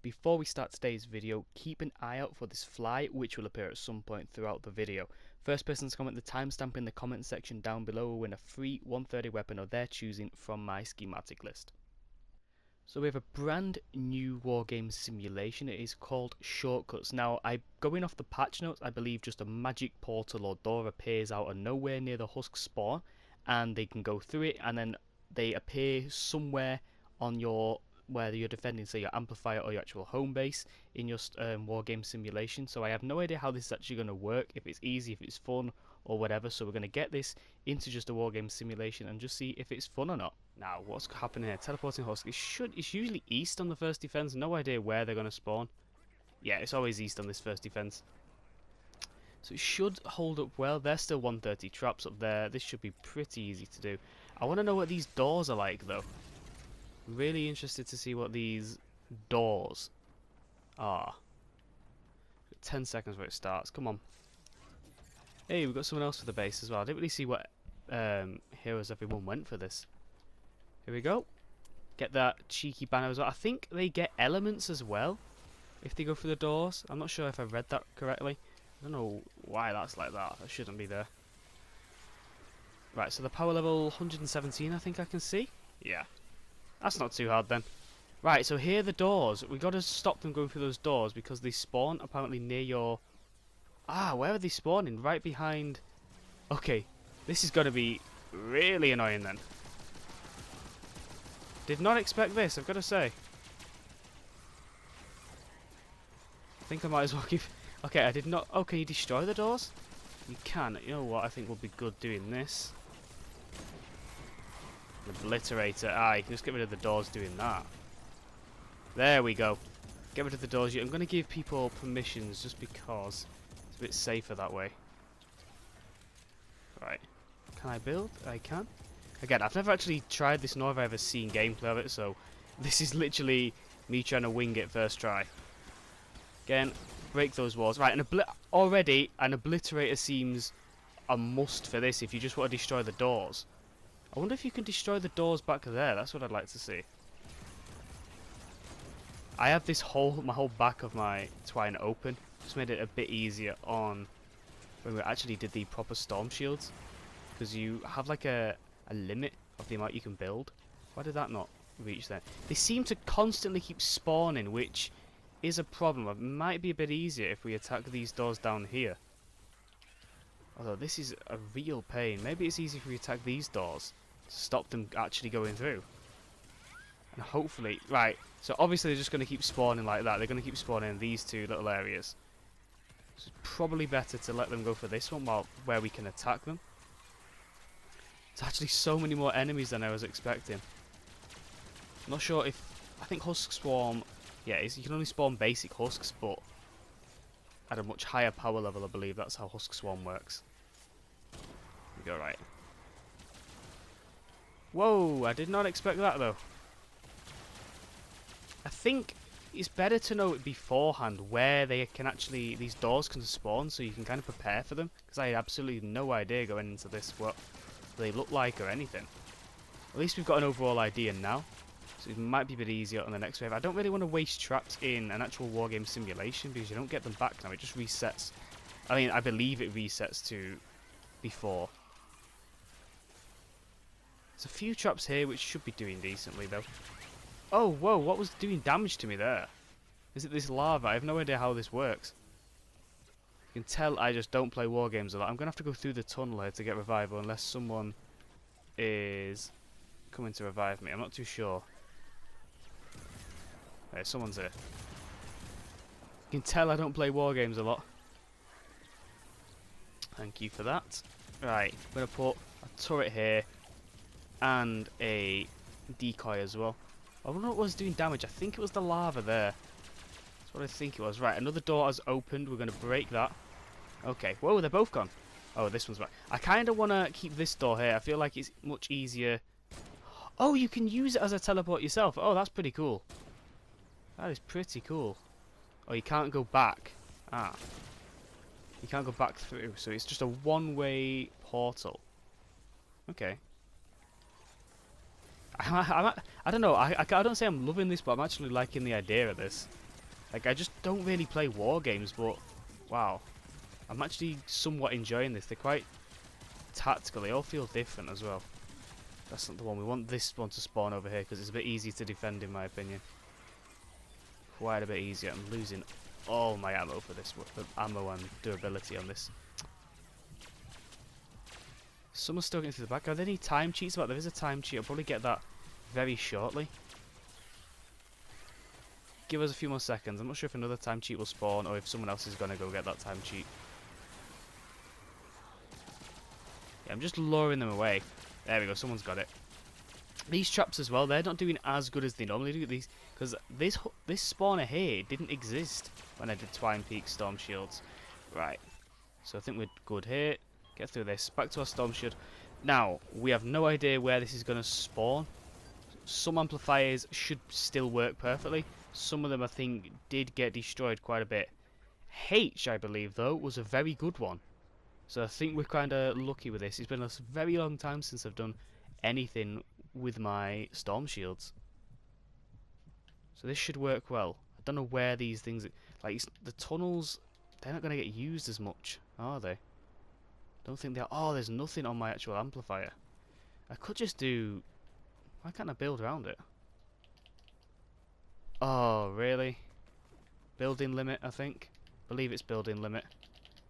Before we start today's video, keep an eye out for this fly, which will appear at some point throughout the video. First person to comment the timestamp in the comment section down below will win a free 130 weapon of their choosing from my schematic list. So we have a brand new Wargames simulation. It is called Shortcuts. Now, going off the patch notes, I believe just a magic portal or door appears out of nowhere near the Husks spawn, and they can go through it, and then they appear somewhere on your where you're defending, say your amplifier or your actual home base in your Wargame simulation. So I have no idea how this is actually going to work, if it's easy, if it's fun, or whatever. So we're going to get this into just a Wargame simulation and just see if it's fun or not. Now, what's happening here? Teleporting Husk. It's usually east on the first defense. No idea where they're going to spawn. Yeah, it's always east on this first defense. So it should hold up well. There's still 130 traps up there. This should be pretty easy to do. I want to know what these doors are like, though. Really interested to see what these doors are. 10 seconds where it starts. Come on. Hey, we've got someone else for the base as well. I didn't really see what heroes everyone went for this. Here we go. Get that cheeky banner as well. I think they get elements as well if they go through the doors. I'm not sure if I read that correctly. I don't know why that's like that. That shouldn't be there. Right, so the power level 117 I think I can see. Yeah. That's not too hard then. Right, so here are the doors. We got to stop them going through those doors because they spawn apparently near your... Ah, where are they spawning? Right behind... Okay, this is going to be really annoying then. Did not expect this, I've got to say. I think I might as well give... Okay, I did not... Oh, can you destroy the doors? You can. You know what? I think we'll be good doing this. Obliterator. Ah, you can just get rid of the doors doing that. There we go. Get rid of the doors. I'm going to give people permissions just because it's a bit safer that way. Right. Can I build? I can. Again, I've never actually tried this nor have I ever seen gameplay of it, so this is literally me trying to wing it first try. Again, break those walls. Right, already an obliterator seems a must for this if you just want to destroy the doors. I wonder if you can destroy the doors back there. That's what I'd like to see. I have this my whole back of my twine open. Just made it a bit easier on when we actually did the proper storm shields. Because you have like a limit of the amount you can build. Why did that not reach there? They seem to constantly keep spawning, which is a problem. It might be a bit easier if we attack these doors down here. Although this is a real pain. Maybe it's easy if we attack these doors to stop them actually going through. And hopefully... Right, so obviously they're just going to keep spawning like that. They're going to keep spawning in these two little areas. So it's probably better to let them go for this one where we can attack them. There's actually so many more enemies than I was expecting. I'm not sure if... I think Husk Swarm... Yeah, you can only spawn basic Husks, but at a much higher power level, I believe that's how Husk Swarm works. We go right. Whoa, I did not expect that though. I think it's better to know it beforehand where they can actually, these doors can spawn, so you can kind of prepare for them. Because I had absolutely no idea going into this what they look like or anything. At least we've got an overall idea now. So it might be a bit easier on the next wave. I don't really want to waste traps in an actual wargame simulation because you don't get them back now. It just resets. I mean, I believe it resets to before. There's a few traps here which should be doing decently though. Oh, whoa, what was doing damage to me there? Is it this lava? I have no idea how this works. You can tell I just don't play wargames a lot. I'm going to have to go through the tunnel here to get revival unless someone is coming to revive me. I'm not too sure. Hey, someone's here. You can tell I don't play wargames a lot. Thank you for that. Right, I'm going to put a turret here and a decoy as well. I wonder what was doing damage. I think it was the lava there. That's what I think it was. Right, another door has opened. We're going to break that. Okay. Whoa, they're both gone. Oh, this one's back. I kind of want to keep this door here. I feel like it's much easier. Oh, you can use it as a teleport yourself. Oh, that's pretty cool. That is pretty cool. Oh, you can't go back. Ah. You can't go back through, so it's just a one-way portal. Okay. I don't know. I don't say I'm loving this, but I'm actually liking the idea of this. Like, I just don't really play war games, but wow, I'm actually somewhat enjoying this. They're quite tactical. They all feel different as well. That's not the one. We want this one to spawn over here because it's a bit easier to defend, in my opinion. Quite a bit easier. I'm losing all my ammo for this, for ammo and durability on this. Someone's still getting through the back. Are there any time cheats about? There is a time cheat. I'll probably get that very shortly. Give us a few more seconds. I'm not sure if another time cheat will spawn or if someone else is going to go get that time cheat. Yeah, I'm just luring them away. There we go, someone's got it. These traps as well, they're not doing as good as they normally do, these, because this spawner here didn't exist when I did Twine Peak Storm Shields. Right, so I think we're good here. Get through this, back to our Storm Shield. Now, we have no idea where this is going to spawn. Some amplifiers should still work perfectly. Some of them, I think, did get destroyed quite a bit. H, I believe, though, was a very good one. So I think we're kind of lucky with this. It's been a very long time since I've done anything with my Storm Shields. So this should work well. I don't know where these things... Like, the tunnels, they're not going to get used as much, are they? Don't think they are. Oh, there's nothing on my actual amplifier. I could just do... Why can't I build around it? Oh, really? Building limit, I think. Believe it's building limit.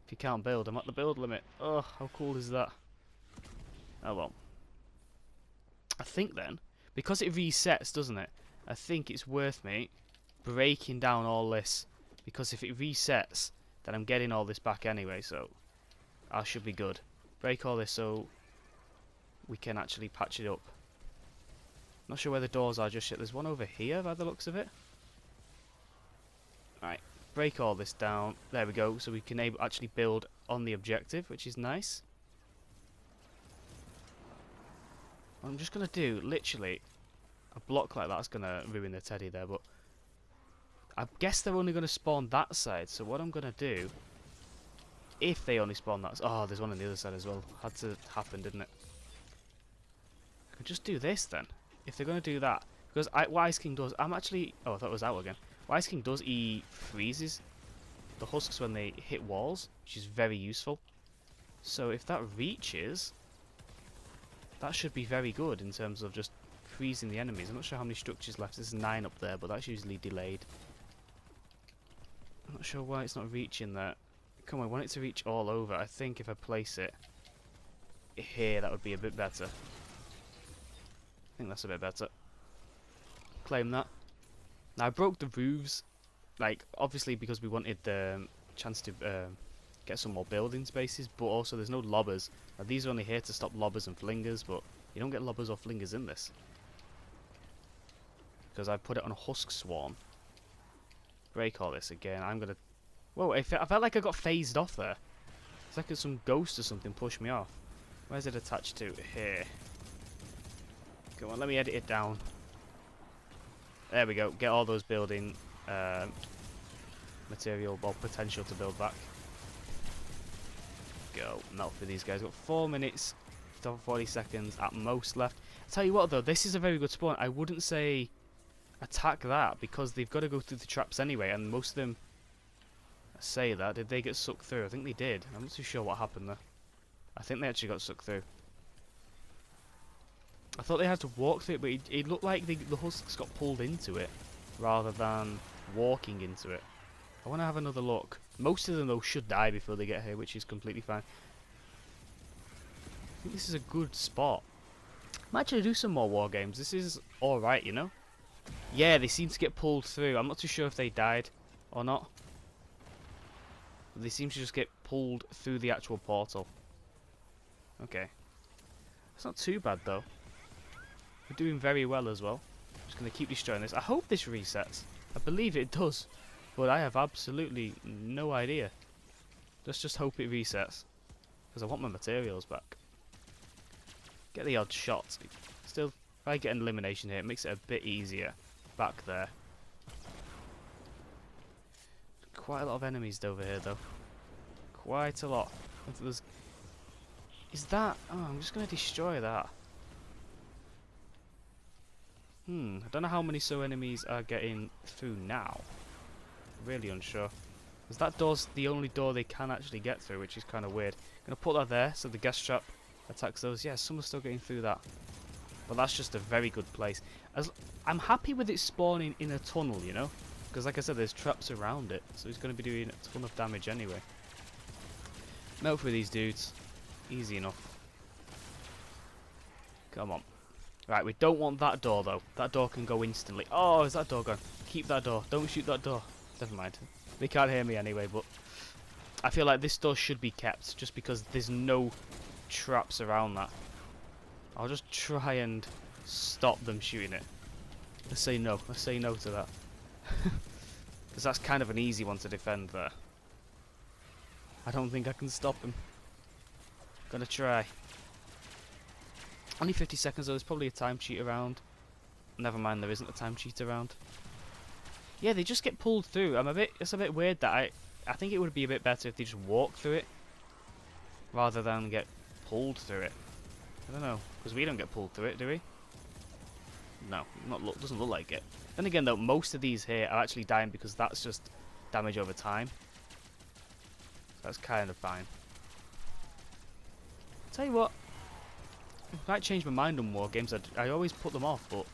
If you can't build, I'm at the build limit. Oh, how cool is that? Oh well. I think then, because it resets, doesn't it? I think it's worth me breaking down all this. Because if it resets, then I'm getting all this back anyway, so I should be good. Break all this so we can actually patch it up. Not sure where the doors are just yet. There's one over here by the looks of it. Right. Break all this down. There we go. So we can actually build on the objective, which is nice. What I'm just going to do, literally, a block like that's going to ruin the teddy there, but I guess they're only going to spawn that side. So what I'm going to do, if they only spawn that... Oh, there's one on the other side as well. Had to happen, didn't it? I could just do this then. If they're going to do that. Because what Ice King does... I'm actually... Oh, I thought it was out again. What Ice King does, he freezes the husks when they hit walls, which is very useful. So if that reaches, that should be very good in terms of just freezing the enemies. I'm not sure how many structures left. There's 9 up there, but that's usually delayed. I'm not sure why it's not reaching that. Come on, I want it to reach all over. I think if I place it here, that would be a bit better. I think that's a bit better. Claim that. Now I broke the roofs, like obviously because we wanted the chance to get some more building spaces, but also there's no lobbers. Now these are only here to stop lobbers and flingers, but you don't get lobbers or flingers in this. Because I put it on a husk swarm. Break all this again. I'm gonna... Whoa, I felt like I got phased off there. It's like some ghost or something pushed me off. Where's it attached to? Here. Come on, let me edit it down. There we go. Get all those building material or potential to build back. Go. Melt through these guys. Got 4 minutes, 40 seconds at most left. I'll tell you what though, this is a very good spawn. I wouldn't say attack that because they've got to go through the traps anyway, and most of them say that. Did they get sucked through? I think they did. I'm not too sure what happened there. I think they actually got sucked through. I thought they had to walk through it, but it looked like the husks got pulled into it rather than walking into it. I want to have another look. Most of them though should die before they get here, which is completely fine. I think this is a good spot. I might actually do some more war games. This is alright, you know? Yeah, they seem to get pulled through. I'm not too sure if they died or not. But they seem to just get pulled through the actual portal. Okay. It's not too bad though. We're doing very well as well. Just going to keep destroying this. I hope this resets. I believe it does. But I have absolutely no idea. Let's just hope it resets. Because I want my materials back. Get the odd shot. Still, if I get an elimination here, it makes it a bit easier. Back there. Quite a lot of enemies over here though. Quite a lot. Is that... Oh, I'm just going to destroy that. I don't know how many enemies are getting through now. Really unsure. Because that door's the only door they can actually get through, which is kind of weird. Gonna put that there so the gas trap attacks those. Yeah, someone's still getting through that. But that's just a very good place. I'm happy with it spawning in a tunnel, you know? Because like I said, there's traps around it. So it's going to be doing a ton of damage anyway. Melt through these dudes. Easy enough. Come on. Right, we don't want that door though. That door can go instantly. Oh, is that door gone? Keep that door. Don't shoot that door. Never mind. They can't hear me anyway, but I feel like this door should be kept just because there's no traps around that. I'll just try and stop them shooting it. Let's say no. Let's say no to that. Because that's kind of an easy one to defend there. I don't think I can stop him. Gonna try. Only 50 seconds though, there's probably a time cheat around. Never mind, there isn't a time cheat around. Yeah, they just get pulled through. It's a bit weird that I think it would be a bit better if they just walk through it rather than get pulled through it. I don't know, because we don't get pulled through it, do we? No, doesn't look like it. Then again though, most of these here are actually dying because that's just damage over time. So that's kind of fine. Tell you what, I might change my mind on Wargames. I always put them off, but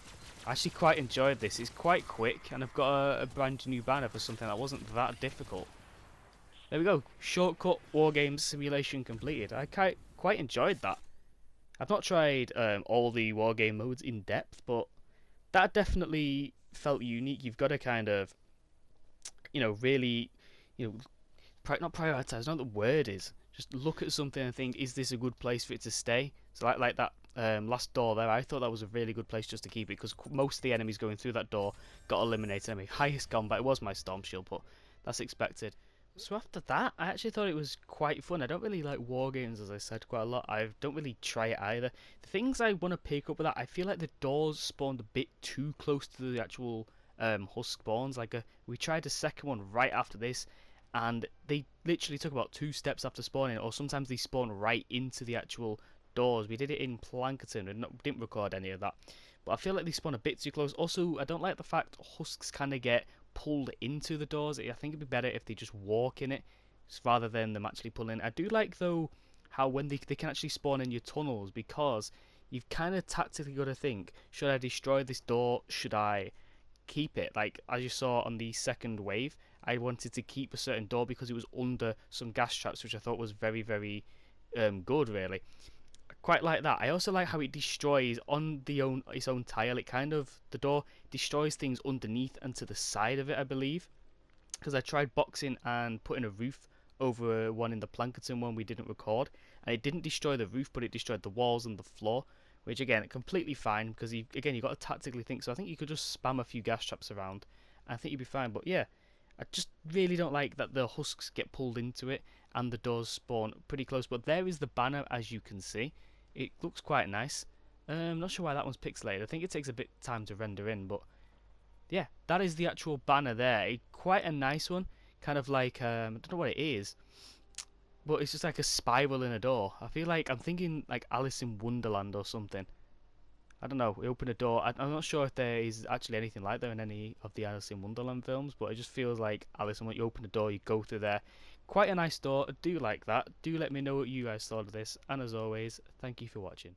I actually quite enjoyed this. It's quite quick, and I've got a brand new banner for something that wasn't that difficult. There we go. Shortcut Wargames simulation completed. I quite enjoyed that. I've not tried all the Wargame modes in depth, but that definitely felt unique. You've got to kind of, really, not prioritize. Not the word is. Just look at something and think, is this a good place for it to stay? So like that last door there, I thought that was a really good place just to keep it because most of the enemies going through that door got eliminated. I mean, highest combat, it was my Storm Shield, but that's expected. So after that, I actually thought it was quite fun. I don't really like Wargames, as I said, quite a lot. I don't really try it either. The things I want to pick up with that, I feel like the doors spawned a bit too close to the actual Husk spawns. We tried a second one right after this, and they literally took about 2 steps after spawning, or sometimes they spawn right into the actual doors. We did it in Plankerton and didn't record any of that, but I feel like they spawn a bit too close. Also, I don't like the fact Husks kind of get pulled into the doors. I think it'd be better if they just walk in it rather than them actually pulling. I do like though how when they can actually spawn in your tunnels, because you've kind of tactically got to think, should I destroy this door, should I keep it? Like as you saw on the second wave, I wanted to keep a certain door because it was under some gas traps, which I thought was very, very good, really. I quite like that. I also like how it destroys on its own tile. It kind of, the door destroys things underneath and to the side of it, I believe. Because I tried boxing and putting a roof over one in the Plankerton one we didn't record, and it didn't destroy the roof, but it destroyed the walls and the floor, which again, completely fine, because you've got to tactically think. So I think you could just spam a few gas traps around, and I think you'd be fine. But yeah, I just really don't like that the Husks get pulled into it and the doors spawn pretty close. But there is the banner, as you can see. It looks quite nice. Not sure why that one's pixelated. I think it takes a bit of time to render in, but yeah, that is the actual banner there. Quite a nice one. Kind of like, I don't know what it is, but it's just like a spiral in a door. I feel like I'm thinking like Alice in Wonderland or something. I don't know, we open a door. I'm not sure if there is actually anything like that in any of the Alice in Wonderland films, but it just feels like Alice, and when you open the door, you go through there. Quite a nice door. I do like that. Do let me know what you guys thought of this, and as always, thank you for watching.